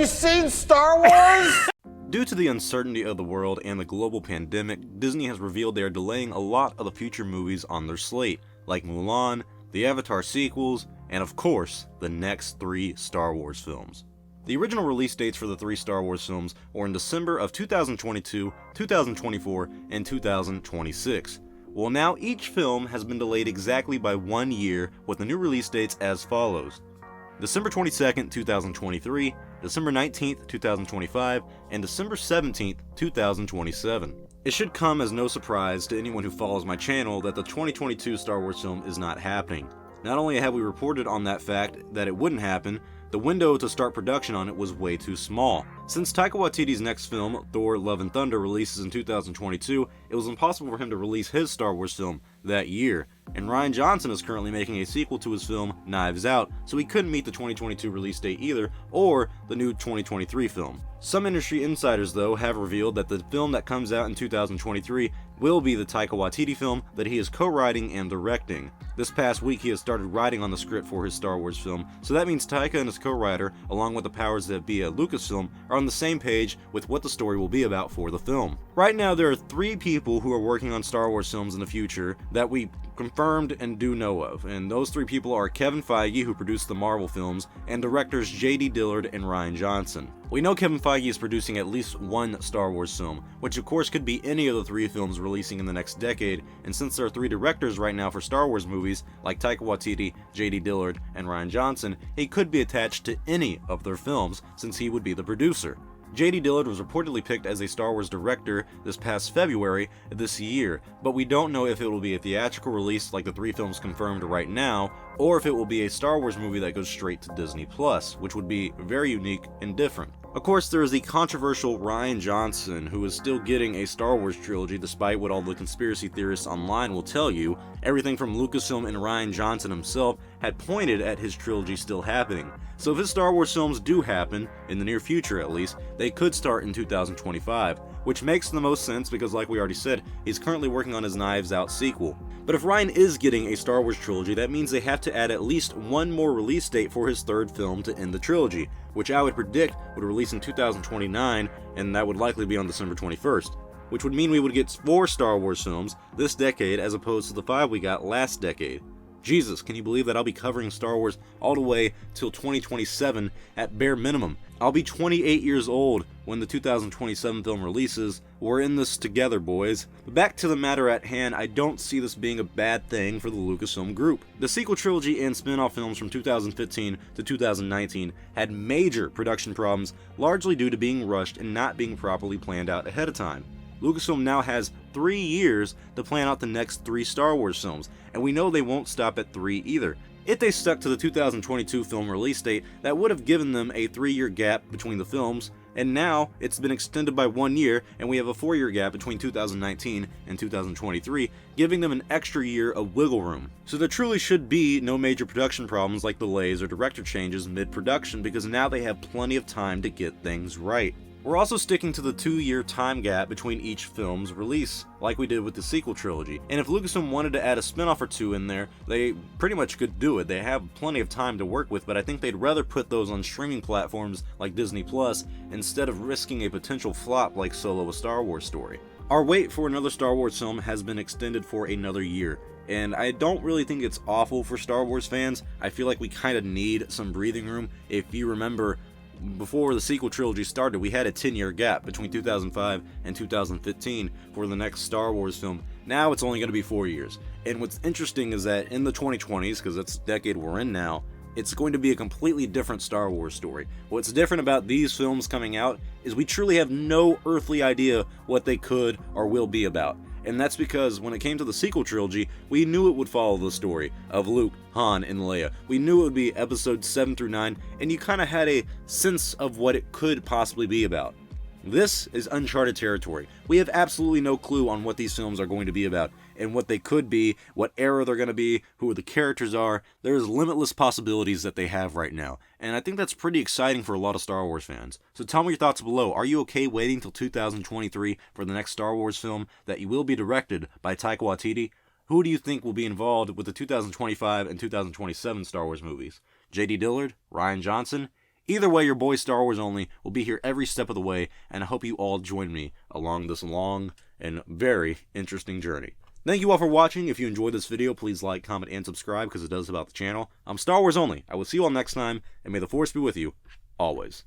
you seen Star Wars? Due to the uncertainty of the world and the global pandemic, Disney has revealed they are delaying a lot of the future movies on their slate, like Mulan, the Avatar sequels, and of course, the next 3 Star Wars films. The original release dates for the 3 Star Wars films were in December of 2022, 2024, and 2026. Well, now each film has been delayed exactly by 1 year, with the new release dates as follows: December 22nd, 2023, December 19th, 2025, and December 17th, 2027. It should come as no surprise to anyone who follows my channel that the 2022 Star Wars film is not happening. Not only have we reported on that fact that it wouldn't happen, the window to start production on it was way too small. Since Taika Waititi's next film, Thor: Love and Thunder, releases in 2022, it was impossible for him to release his Star Wars film that year, and Rian Johnson is currently making a sequel to his film, Knives Out, so he couldn't meet the 2022 release date either, or the new 2023 film. Some industry insiders, though, have revealed that the film that comes out in 2023 will be the Taika Waititi film that he is co-writing and directing. This past week he has started writing on the script for his Star Wars film, so that means Taika and his co-writer, along with the powers that be at Lucasfilm, are on the same page with what the story will be about for the film. Right now there are 3 people who are working on Star Wars films in the future that we confirmed and do know of, and those 3 people are Kevin Feige, who produced the Marvel films, and directors J.D. Dillard and Rian Johnson. We know Kevin Feige is producing at least 1 Star Wars film, which of course could be any of the 3 films releasing in the next decade, and since there are 3 directors right now for Star Wars movies, like Taika Waititi, J.D. Dillard, and Rian Johnson, he could be attached to any of their films, since he would be the producer. J.D. Dillard was reportedly picked as a Star Wars director this past February this year, but we don't know if it will be a theatrical release like the 3 films confirmed right now, or if it will be a Star Wars movie that goes straight to Disney+, which would be very unique and different. Of course, there is the controversial Rian Johnson, who is still getting a Star Wars trilogy despite what all the conspiracy theorists online will tell you. Everything from Lucasfilm and Rian Johnson himself had pointed at his trilogy still happening. So if his Star Wars films do happen, in the near future at least, they could start in 2025, which makes the most sense because, like we already said, he's currently working on his Knives Out sequel. But if Rian is getting a Star Wars trilogy, that means they have to add at least 1 more release date for his 3rd film to end the trilogy, which I would predict would release in 2029, and that would likely be on December 21st, which would mean we would get 4 Star Wars films this decade as opposed to the 5 we got last decade. Jesus, can you believe that I'll be covering Star Wars all the way till 2027 at bare minimum? I'll be 28 years old when the 2027 film releases. We're in this together, boys. But back to the matter at hand, I don't see this being a bad thing for the Lucasfilm group. The sequel trilogy and spin-off films from 2015 to 2019 had major production problems, largely due to being rushed and not being properly planned out ahead of time. Lucasfilm now has 3 years to plan out the next 3 Star Wars films, and we know they won't stop at 3 either. If they stuck to the 2022 film release date, that would have given them a 3-year gap between the films, and now it's been extended by 1 year, and we have a 4-year gap between 2019 and 2023, giving them an extra year of wiggle room. So there truly should be no major production problems like delays or director changes mid-production, because now they have plenty of time to get things right. We're also sticking to the 2-year time gap between each film's release, like we did with the sequel trilogy. And if Lucasfilm wanted to add a spin-off or 2 in there, they pretty much could do it. They have plenty of time to work with, but I think they'd rather put those on streaming platforms like Disney Plus instead of risking a potential flop like Solo: A Star Wars Story. Our wait for another Star Wars film has been extended for another year, and I don't really think it's awful for Star Wars fans. I feel like we kind of need some breathing room. If you remember, before the sequel trilogy started, we had a 10-year gap between 2005 and 2015 for the next Star Wars film. Now it's only going to be 4 years. And what's interesting is that in the 2020s, because that's the decade we're in now, it's going to be a completely different Star Wars story. What's different about these films coming out is we truly have no earthly idea what they could or will be about. And that's because when it came to the sequel trilogy, we knew it would follow the story of Luke, Han, and Leia. We knew it would be episodes 7 through 9, and you kind of had a sense of what it could possibly be about. This is uncharted territory. We have absolutely no clue on what these films are going to be about, and what they could be, what era they're going to be, who the characters are. There's limitless possibilities that they have right now, and I think that's pretty exciting for a lot of Star Wars fans. So tell me your thoughts below. Are you okay waiting till 2023 for the next Star Wars film that will be directed by Taika Waititi? Who do you think will be involved with the 2025 and 2027 Star Wars movies? J.D. Dillard? Rian Johnson? Either way, your boy Star Wars Only will be here every step of the way, and I hope you all join me along this long and very interesting journey. Thank you all for watching. If you enjoyed this video, please like, comment, and subscribe because it does help out the channel. I'm Star Wars Only. I will see you all next time, and may the Force be with you, always.